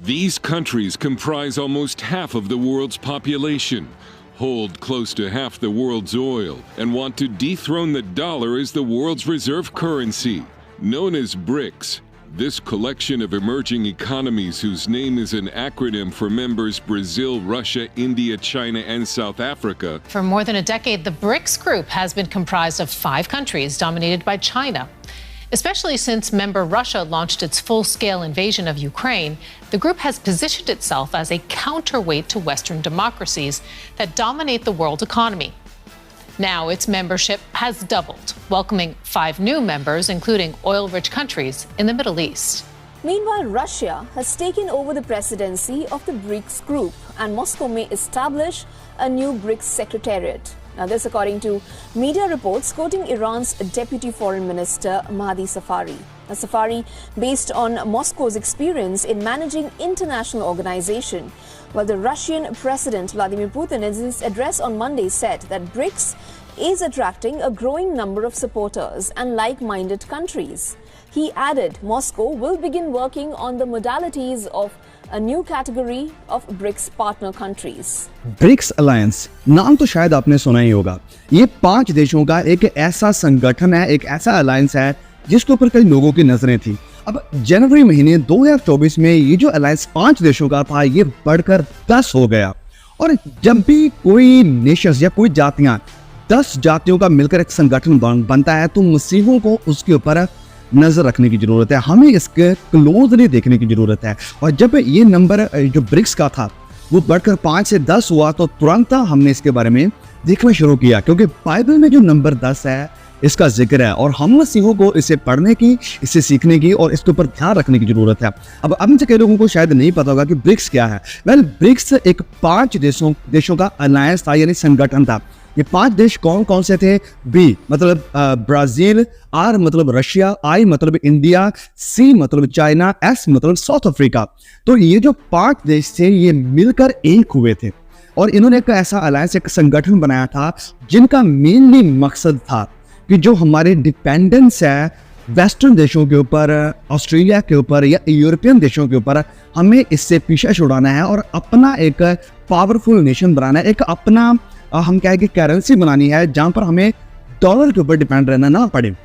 These countries comprise almost half of the world's population, hold close to half the world's oil, and want to dethrone the dollar as the world's reserve currency. Known as BRICS, this collection of emerging economies whose name is an acronym for members Brazil, Russia, India, China, and South Africa. For more than a decade, the BRICS group has been comprised of 5 countries dominated by China. Especially since member Russia launched its full-scale invasion of Ukraine, the group has positioned itself as a counterweight to Western democracies that dominate the world economy. Now its membership has doubled, welcoming 5 new members, including oil-rich countries in the Middle East. Meanwhile, Russia has taken over the presidency of the BRICS group, and Moscow may establish a new BRICS secretariat. Now, this according to media reports quoting Iran's Deputy Foreign Minister Mahdi Safari. A Safari based on Moscow's experience in managing international organization, while the Russian President Vladimir Putin in his address on Monday said that BRICS is attracting a growing number of supporters and like-minded countries. He added Moscow will begin working on the modalities of a new category of BRICS partner countries. BRICS alliance नाम तो शायद आपने सुना ही होगा। ये 5 देशों का एक ऐसा संगठन है, एक ऐसा अलायंस है जिसके ऊपर कई लोगों की नजरें थी। अब जनवरी महीने 2024 में ये जो अलायंस 5 देशों का था, ये बढ़कर 10 हो गया। और जब भी कोई नेशंस या कोई जातियां 10 जातियों का मिलकर एक संगठन बनता है, तो मसीहों को उसके ऊपर नजर रखने की जरूरत है, हमें इसके क्लोजली देखने की जरूरत है। और जब ये नंबर जो ब्रिक्स का था वो बढ़कर 5 से 10 हुआ, तो तुरंत हमने इसके बारे में देखना शुरू किया, क्योंकि बाइबल में जो नंबर 10 है इसका जिक्र है और हम मसीहों को इसे पढ़ने की, इसे सीखने की और इसके ऊपर ध्यान रखने की जरूरत है। अब से कई लोगों को शायद नहीं पता होगा कि ब्रिक्स क्या है। वेल, ब्रिक्स एक 5 देशों का अलायंस था, यानी संगठन था। ये 5 देश कौन कौन से थे? बी मतलब ब्राजील, आर मतलब रशिया, आई मतलब इंडिया, सी मतलब चाइना, एस मतलब साउथ अफ्रीका। तो ये जो 5 देश थे ये मिलकर एक हुए थे और इन्होंने एक ऐसा अलायंस, एक संगठन बनाया था जिनका मेनली मकसद था कि जो हमारे डिपेंडेंस है वेस्टर्न देशों के ऊपर, ऑस्ट्रेलिया के ऊपर या यूरोपियन देशों के ऊपर, हमें इससे पीछा छुड़ाना है और अपना एक पावरफुल नेशन बनाना है, एक अपना हम क्या है कि करेंसी बनानी है जहां पर हमें डॉलर के ऊपर डिपेंड रहना ना पड़े।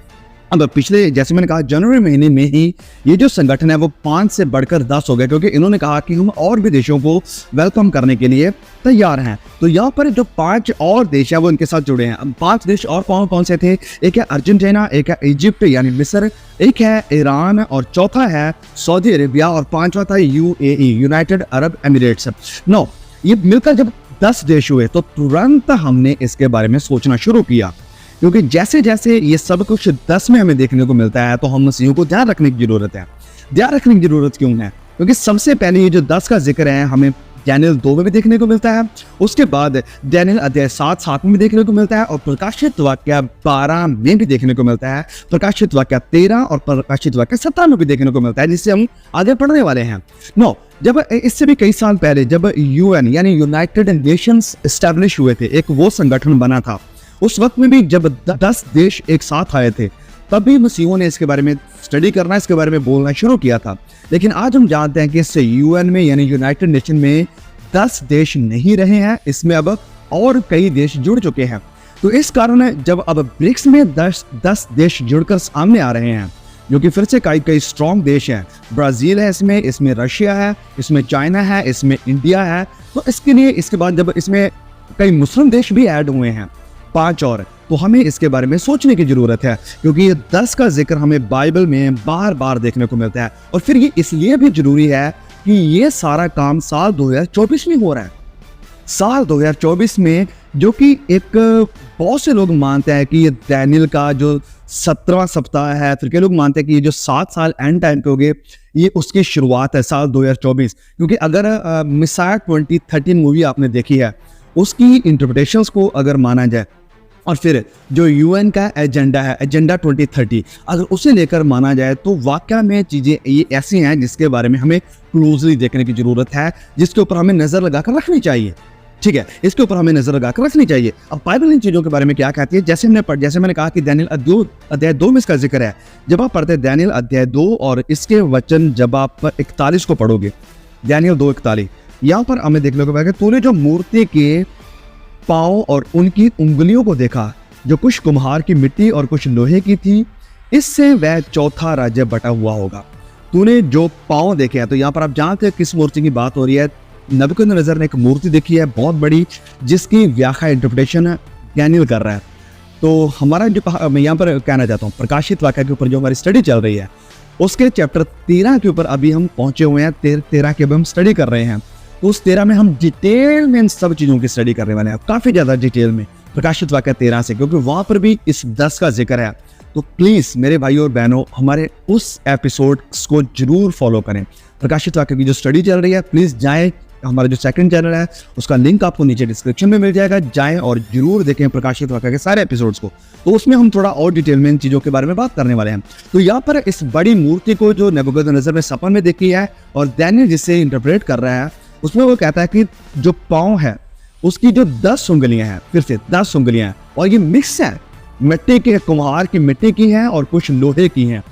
अब पिछले, जैसे मैंने कहा, जनवरी महीने में ही ये जो संगठन है वो 5 से बढ़कर 10 हो गए, क्योंकि इन्होंने कहा कि हम और भी देशों को वेलकम करने के लिए तैयार हैं। तो यहाँ पर जो 5 और देश है वो इनके साथ जुड़े हैं। अब 5 देश और कौन कौन से थे? एक है अर्जेंटीना, एक है इजिप्ट यानी मिस्र, एक है ईरान और चौथा है सऊदी अरेबिया और 5वां था UAE, United Arab Emirates. No, ये मिलकर जब 10 देश हुए तो तुरंत हमने इसके बारे में सोचना शुरू किया, क्योंकि जैसे जैसे ये सब कुछ 10 में हमें देखने को मिलता है तो हम मसीहों को ध्यान रखने की जरूरत है। ध्यान रखने की जरूरत क्यों है? क्योंकि सबसे पहले ये जो 10 का जिक्र है हमें डैनियल 2 में भी देखने को मिलता है, उसके बाद डैनियल अध्याय 7 में भी देखने को मिलता है और प्रकाशित वाक्य 12 में भी देखने को मिलता है, प्रकाशित वाक्य 13 और प्रकाशित वाक्य 17 में भी देखने को मिलता है, जिससे हम आगे पढ़ने वाले हैं। नो, जब इससे भी कई साल पहले जब UN यानी यूनाइटेड नेशंस एस्टैब्लिश हुए थे, एक वो संगठन बना था, उस वक्त में भी जब 10 देश एक साथ आए थे तभी मसीहों ने इसके बारे में स्टडी करना, इसके बारे में बोलना शुरू किया था। लेकिन आज हम जानते हैं कि इससे UN में यानी यूनाइटेड नेशन में 10 देश नहीं रहे हैं, इसमें अब और कई देश जुड़ चुके हैं। तो इस कारण जब अब ब्रिक्स में 10 देश जुड़कर सामने आ रहे हैं, जो कि फिर से कई स्ट्रॉन्ग देश हैं। ब्राजील है इसमें रशिया है, इसमें चाइना है, इसमें इंडिया है। तो इसके लिए इसके बाद जब इसमें कई मुस्लिम देश भी ऐड हुए हैं, 5 और, तो हमें इसके बारे में सोचने की जरूरत है, क्योंकि ये 10 का जिक्र हमें बाइबल में बार बार देखने को मिलता है। और फिर ये इसलिए भी जरूरी है कि ये सारा काम साल 2024 में हो रहा है। साल 2024 में, जो कि एक बहुत से लोग मानते हैं कि ये डैनियल का जो 17वां सप्ताह है, फिर के लोग मानते हैं कि ये जो 7 साल एंड टाइम पे हो गए, ये उसकी शुरुआत है साल 2024। क्योंकि अगर मिसाया 2013 मूवी आपने देखी है, उसकी इंटरप्रिटेशंस को अगर माना जाए और फिर जो UN का एजेंडा है, एजेंडा 2030, अगर उसे लेकर माना जाए, तो वाकई में चीज़ें ये ऐसी हैं जिसके बारे में हमें क्लोजली देखने की ज़रूरत है, जिसके ऊपर हमें नज़र लगाकर रखनी चाहिए। ठीक है, इसके ऊपर हमें नजर लगाकर रखनी चाहिए। अब बाइबल इन चीजों के बारे में क्या कहती है? जैसे मैंने कहा कि डैनियल अध्याय 2 में इसका जिक्र है। जब आप पढ़ते हैं डैनियल अध्याय 2 और इसके वचन जब आप 41 को पढ़ोगे, डैनियल 2:41। यहाँ पर हमें देखने को मिलेगा तूने जो मूर्ति के पाँव और उनकी उंगलियों को देखा, जो कुछ कुम्हार की मिट्टी और कुछ लोहे की थी, इससे वह चौथा राज्य बटा हुआ होगा। तूने जो पाँव देखे हैं, तो यहाँ पर आप जानते हैं किस मूर्ति की बात हो रही है। नबूकदनेस्सर ने एक मूर्ति देखी है बहुत बड़ी, जिसकी व्याख्या इंटरप्रिटेशन डैनियल कर रहा है। तो हमारा जो मैं यहाँ पर कहना चाहता हूँ, प्रकाशित वाक्य के ऊपर जो हमारी स्टडी चल रही है, उसके चैप्टर 13 के ऊपर अभी हम पहुंचे हुए हैं। 13 के अभी हम स्टडी कर रहे हैं। तो उस 13 में हम डिटेल में इन सब चीज़ों की स्टडी करने वाले हैं, काफ़ी ज़्यादा डिटेल में प्रकाशित वाक्य 13 से, क्योंकि वहाँ पर भी इस 10 का जिक्र है। तो प्लीज़ मेरे भाइयों और बहनों, हमारे उस एपिसोड को जरूर फॉलो करें। प्रकाशित वाक्य की जो स्टडी चल रही है, प्लीज़ जाएँ, हमारा जो सेकंड चैनल है उसका लिंक आपको नीचे डिस्क्रिप्शन में मिल जाएगा, जाएं और जरूर देखें प्रकाशित वाक्य के सारे एपिसोड्स को। तो उसमें हम थोड़ा और डिटेल में इन चीज़ों के बारे में बात करने वाले हैं। तो यहाँ पर इस बड़ी मूर्ति को जो नबूकदनेस्सर ने सपन में देखी है और डैनियल जिसे इंटरप्रेट कर रहा है, उसमें वो कहता है कि जो पाँव है उसकी जो 10 उंगलियाँ हैं, फिर से 10 उंगलियाँ हैं, और ये मिक्स है, मिट्टी के कुम्हार की मिट्टी की हैं और कुछ लोहे की हैं।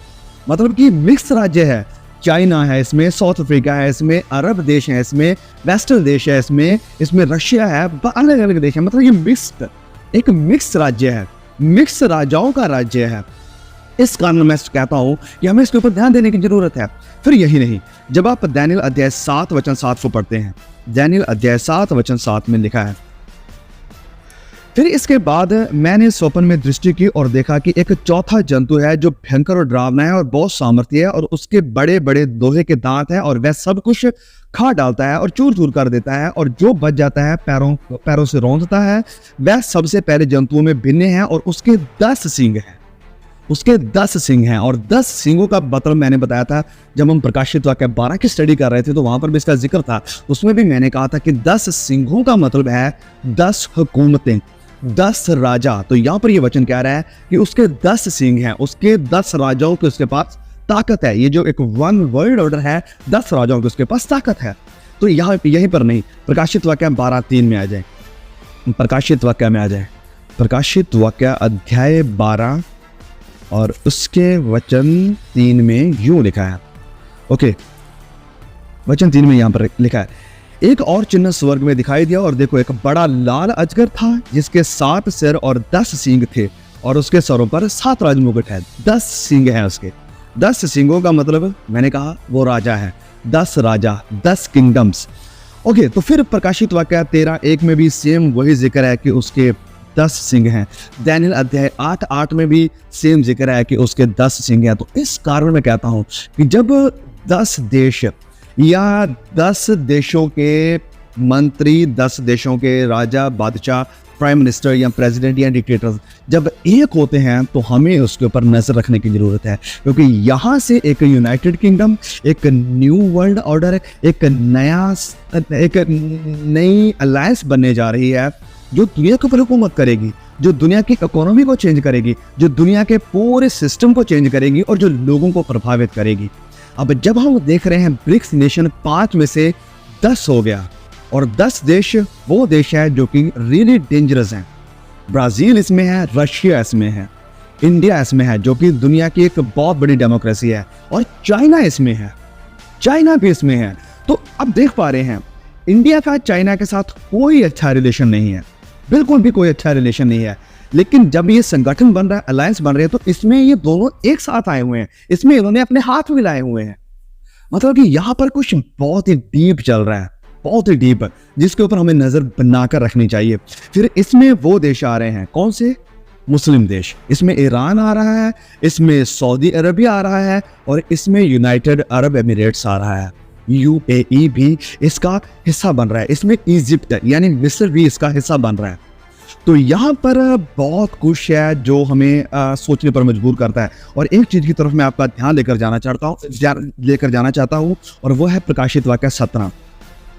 मतलब कि मिक्स राज्य है। चाइना है इसमें, साउथ अफ्रीका है इसमें, अरब देश है इसमें, वेस्टर्न देश है इसमें रशिया है, अलग अलग देश है। मतलब ये मिक्स्ड, एक मिक्स राज्य है, मिक्स राजाओं का राज्य है। इस कारण मैं कहता हूँ कि हमें इसके ऊपर ध्यान देने की जरूरत है। फिर यही नहीं, जब आप डैनियल अध्याय 7 वचन 7 को पढ़ते हैं, डैनियल अध्याय 7 वचन 7 में लिखा है, फिर इसके बाद मैंने स्वप्न में दृष्टि की और देखा कि एक चौथा जंतु है जो भयंकर और डरावना है और बहुत सामर्थ्य है, और उसके बड़े बड़े लोहे के दांत हैं, और वह सब कुछ खा डालता है और चूर चूर कर देता है, और जो बच जाता है पैरों से रौंदता है। वह सबसे पहले जंतुओं में भिन्न है और उसके 10 सींग हैं। उसके 10 सींग हैं, और 10 सींगों का मतलब मैंने बताया था जब हम प्रकाशित वाक्य 12 की स्टडी कर रहे थे, तो वहां पर भी इसका जिक्र था। उसमें भी मैंने कहा था कि 10 सींगों का मतलब है 10 हुकूमतें, 10 राजा। तो यहाँ पर ये वचन कह रहा है कि उसके 10 सींग हैं, उसके 10 राजाओं के उसके पास ताकत है। ये जो एक वन वर्ल्ड ऑर्डर है, 10 राजाओं के उसके पास ताकत है। तो यहाँ यहीं पर नहीं, प्रकाशित वाक्य 12:3 में आ जाए, प्रकाशित वाक्य में आ जाए, प्रकाशित वाक्य अध्याय 12 और उसके वचन 3 में यूं लिखा है। ओके, वचन 3 में यहाँ पर लिखा है, एक और चिन्ह स्वर्ग में दिखाई दिया, और देखो एक बड़ा लाल अजगर था जिसके 7 सिर और 10 सींग थे, और उसके सरों पर 7 राजमुकुट है। 10 सींग हैं उसके। 10 सींगों का मतलब मैंने कहा वो राजा है, 10 राजा, 10 किंगडम्स। ओके, तो फिर प्रकाशित वाक्य 13:1 में भी सेम वही जिक्र है कि उसके 10 सिंह हैं। डैनियल अध्याय 8:8 में भी सेम जिक्र है कि उसके 10 सिंह हैं। तो इस कारण मैं कहता हूं कि जब 10 देश या 10 देशों के मंत्री, 10 देशों के राजा, बादशाह, प्राइम मिनिस्टर या प्रेसिडेंट या डिक्टेटर जब एक होते हैं, तो हमें उसके ऊपर नजर रखने की जरूरत है, क्योंकि यहाँ से एक यूनाइटेड किंगडम, एक न्यू वर्ल्ड ऑर्डर, एक नई अलायंस बनने जा रही है, जो दुनिया के ऊपर हुकूमत करेगी, जो दुनिया की इकोनॉमी को चेंज करेगी, जो दुनिया के पूरे सिस्टम को चेंज करेगी और जो लोगों को प्रभावित करेगी। अब जब हम देख रहे हैं ब्रिक्स नेशन 5 में से 10 हो गया, और 10 देश वो देश है जो कि रियली डेंजरस हैं। ब्राज़ील इसमें है, रशिया इसमें है, इंडिया इसमें है जो कि दुनिया की एक बहुत बड़ी डेमोक्रेसी है, और चाइना इसमें है, चाइना भी इसमें है। तो अब देख पा रहे हैं इंडिया का चाइना के साथ कोई अच्छा रिलेशन नहीं है, बिल्कुल भी कोई अच्छा रिलेशन नहीं है। लेकिन जब ये संगठन बन रहा है, अलायंस बन रहे हैं, तो इसमें ये दोनों एक साथ आए हुए हैं, इसमें इन्होंने अपने हाथ मिलाए हुए हैं। मतलब कि यहाँ पर कुछ बहुत ही डीप चल रहा है, बहुत ही डीप, जिसके ऊपर हमें नजर बनाकर रखनी चाहिए। फिर इसमें वो देश आ रहे हैं, कौन से? मुस्लिम देश। इसमें ईरान आ रहा है, इसमें सऊदी अरबिया आ रहा है, और इसमें यूनाइटेड अरब एमिरेट्स आ रहा है, UAE भी इसका हिस्सा बन रहा है, इसमें इजिप्ट यानी मिस्र भी इसका हिस्सा बन रहा है। तो यहाँ पर बहुत कुछ है जो हमें सोचने पर मजबूर करता है। और एक चीज़ की तरफ मैं आपका ध्यान लेकर जाना चाहता हूँ, और वो है प्रकाशित वाक्य 17।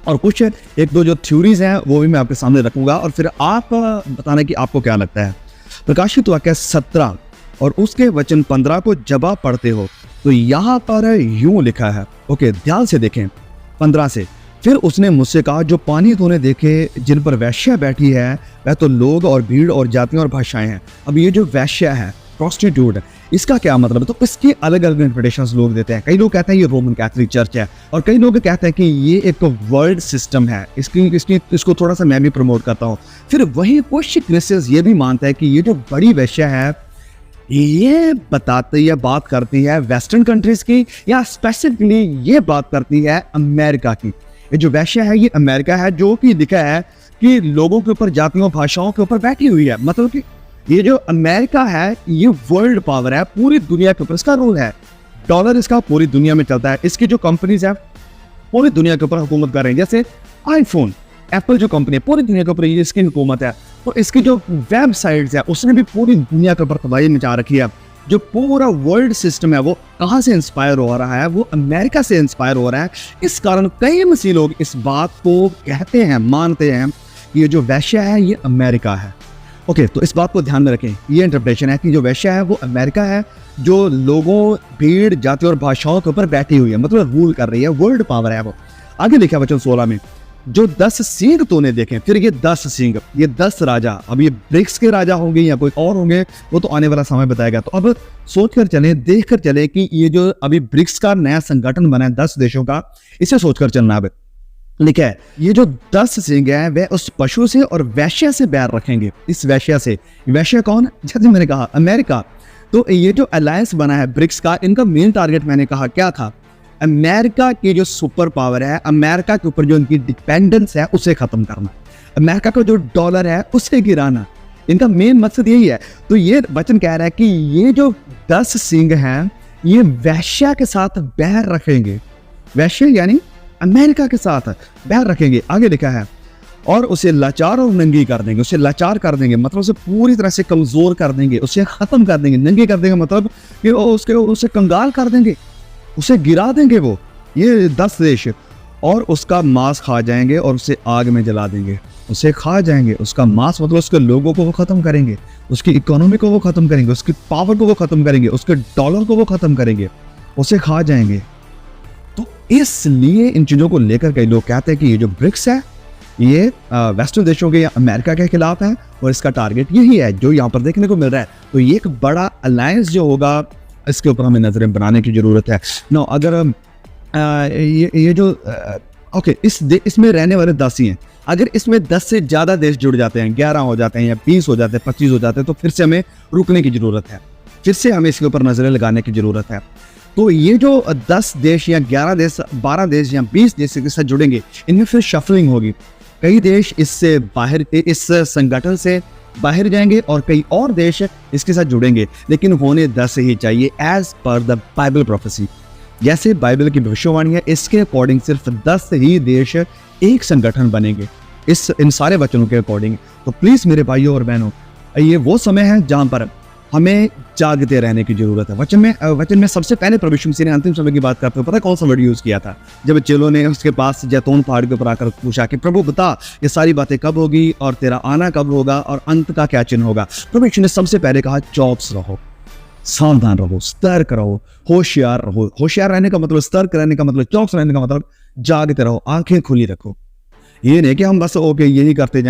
और कुछ एक दो जो थ्योरीज हैं वो भी मैं आपके सामने रखूंगा, और फिर आप बताना कि आपको क्या लगता है। प्रकाशित वाक्य 17 और उसके वचन 15 को जब आप पढ़ते हो, तो यहाँ पर यूं लिखा है। ओके, ध्यान से देखें 15 से। फिर उसने मुझसे कहा, जो पानी तूने देखे जिन पर वैश्या बैठी है, वह तो लोग और भीड़ और जातियां और भाषाएं हैं। अब ये जो वैश्या है, प्रोस्टिट्यूट। इसका क्या मतलब है? तो इसके अलग अलग इंटरप्रिटेशंस लोग देते हैं। कई लोग कहते हैं ये रोमन कैथोलिक चर्च है, और कई लोग कहते हैं कि ये एक वर्ल्ड सिस्टम है। इसको थोड़ा सा मैं भी प्रमोट करता हूँ। फिर वही कुछ क्रिश्चियंस ये भी मानता है कि ये जो बड़ी वेश्या है ये बताती है, बात करती है वेस्टर्न कंट्रीज की, या स्पेसिफिकली ये बात करती है अमेरिका की। ये जो वेश्या है ये अमेरिका है, जो कि दिखा है कि लोगों के ऊपर, जातियों, भाषाओं के ऊपर बैठी हुई है। मतलब कि ये जो अमेरिका है ये वर्ल्ड पावर है, पूरी दुनिया के ऊपर इसका रूल है। डॉलर इसका पूरी दुनिया में चलता है। इसकी जो कंपनीज है पूरी दुनिया के ऊपर हुकूमत कर रही है। जैसे आईफोन, एप्पल जो कंपनी है पूरी दुनिया के ऊपर इसकी हुकूमत है। तो इसकी जो वेबसाइट्स है उसने भी पूरी दुनिया के ऊपर तबाही मचा रखी है। जो पूरा वर्ल्ड सिस्टम है वो कहाँ से इंस्पायर हो रहा है? वो अमेरिका से इंस्पायर हो रहा है। इस कारण कई मसीह लोग इस बात को कहते हैं, मानते हैं कि ये जो वेश्या है ये अमेरिका है। ओके, तो इस बात को ध्यान में रखें। ये इंटरप्रिटेशन है कि जो वेश्या है वो अमेरिका है, जो लोगों, भीड़, जाति और भाषाओं के ऊपर बैठी हुई है, मतलब रूल कर रही है, वर्ल्ड पावर है वो। आगे लिखा वचन 16 में, जो 10 सींग तूने देखे। फिर ये 10 सींग, ये 10 राजा, अब ये ब्रिक्स के राजा होंगे या कोई और होंगे वो तो आने वाला समय बताएगा। तो अब सोच कर चले, देख कर चले कि ये जो अभी ब्रिक्स का नया संगठन बना है 10 देशों का, इसे सोचकर चलना। अब लिखा है ये जो 10 सिंह है वह उस पशु से और वैश्या से बैर रखेंगे। इस वैश्या से, वैश्या कौन? जैसे मैंने कहा अमेरिका। तो ये जो अलायंस बना है ब्रिक्स का, इनका मेन टारगेट मैंने कहा क्या था? अमेरिका की जो सुपर पावर है, अमेरिका के ऊपर जो इनकी डिपेंडेंस है उसे खत्म करना, अमेरिका का जो डॉलर है उसे गिराना। इनका मेन मकसद यही है। तो ये वचन कह रहा है कि ये जो 10 सिंह हैं ये वैश्या के साथ बैर रखेंगे। वैश्या यानी अमेरिका के साथ बैर रखेंगे। आगे लिखा है और उसे लाचार और नंगी कर देंगे। उसे लाचार कर देंगे मतलब उसे पूरी तरह से कमजोर कर देंगे, उसे खत्म कर देंगे। नंगी कर देंगे मतलब कि उसे कंगाल कर देंगे, उसे गिरा देंगे वो, ये 10 देश। और उसका मांस खा जाएंगे और उसे आग में जला देंगे। उसे खा जाएंगे, उसका मांस मतलब उसके लोगों को वो खत्म करेंगे, उसकी इकोनॉमी को वो खत्म करेंगे, उसकी पावर को वो खत्म करेंगे, उसके डॉलर को वो खत्म करेंगे, उसे खा जाएंगे। तो इसलिए इन चीजों को लेकर कई लोग कहते हैं कि ये जो ब्रिक्स है ये वेस्टर्न देशों के या अमेरिका के खिलाफ है, और इसका टारगेट यही है जो यहाँ पर देखने को मिल रहा है। तो ये एक बड़ा अलायंस जो होगा इसके ऊपर हमें नजरें बनाने की जरूरत है। नो, अगर ये जो ओके इसमें रहने वाले 10 ही हैं। अगर इसमें 10 से ज़्यादा देश जुड़ जाते हैं, 11 हो जाते हैं या 20 हो जाते हैं, 25 हो जाते हैं, तो फिर से हमें रुकने की ज़रूरत है, फिर से हमें इसके ऊपर नजरें लगाने की ज़रूरत है। तो ये जो 10 देश या 11 देश, 12 देश या 20 देश के साथ जुड़ेंगे, इनमें फिर शफलिंग होगी। कई देश इससे बाहर, इस संगठन से बाहर जाएंगे और कई और देश इसके साथ जुड़ेंगे, लेकिन होने 10 ही चाहिए as per the Bible prophecy. जैसे बाइबल की भविष्यवाणी है, इसके अकॉर्डिंग सिर्फ 10 ही देश एक संगठन बनेंगे इन सारे वचनों के अकॉर्डिंग। तो प्लीज मेरे भाइयों और बहनों, ये वो समय है जहां पर हमें जागते रहने की जरूरत है। वचन में सबसे पहले प्रभु यीशु मसीह ने अंतिम समय की बात करते हुए पता कौन सा वर्ड यूज किया था? जब चेलों ने उसके पास जैतून पहाड़ के ऊपर आकर पूछा कि प्रभु बता ये सारी बातें कब होगी और तेरा आना कब होगा और अंत का क्या चिन्ह होगा? प्रभु यीशु ने सबसे पहले कहा चौकस रहो, सावधान रहो, सतर्क रहो, होशियार रहो। होशियार रहने का मतलब, सतर्क रहने का मतलब, चौकस रहने का मतलब जागते रहो, आंखें खुली रखो। ये नहीं कि हम बस ओके यही करते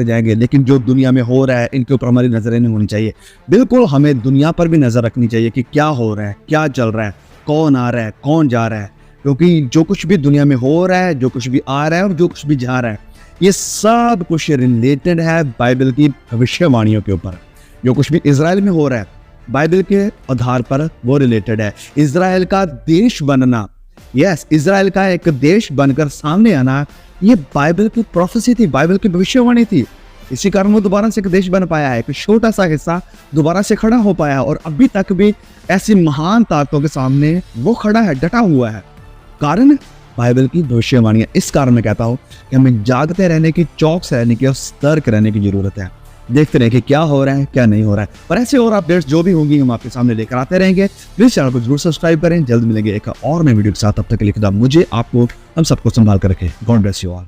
जाएंगे, लेकिन जो दुनिया में हो रहा है इनके ऊपर हमारी नजरें नहीं होनी चाहिए। बिल्कुल हमें दुनिया पर भी नजर रखनी चाहिए कि क्या हो रहा है, क्या चल रहा है, कौन आ रहा है, कौन जा रहा है। क्योंकि जो कुछ भी दुनिया में हो रहा है, जो कुछ भी आ रहा है और जो कुछ भी जा रहा है, ये सब कुछ रिलेटेड है बाइबल की भविष्यवाणियों के ऊपर। जो कुछ भी इजराइल में हो रहा है बाइबल के आधार पर वो रिलेटेड है। इजराइल का देश बनना, यस, इजराइल का एक देश बनकर सामने आना, ये बाइबल की प्रोफेसी थी, बाइबल की भविष्यवाणी थी। इसी कारण वो दोबारा से एक देश बन पाया है, एक छोटा सा हिस्सा दोबारा से खड़ा हो पाया है, और अभी तक भी ऐसी महान ताकतों के सामने वो खड़ा है, डटा हुआ है। कारण बाइबल की भविष्यवाणी। इस कारण मैं कहता हूँ कि हमें जागते रहने की, चौकस रहने की और सतर्क रहने की जरूरत है। देखते रहे कि क्या हो रहा है, क्या नहीं हो रहा है, और ऐसे और अपडेट्स जो भी होंगी हम आपके सामने लेकर आते रहेंगे। प्लीज चैनल को जरूर सब्सक्राइब करें। जल्द मिलेंगे एक और नए वीडियो के साथ। तब तक के लिए खुदा मुझे, आपको, हम सबको संभाल कर रखें। God bless you all.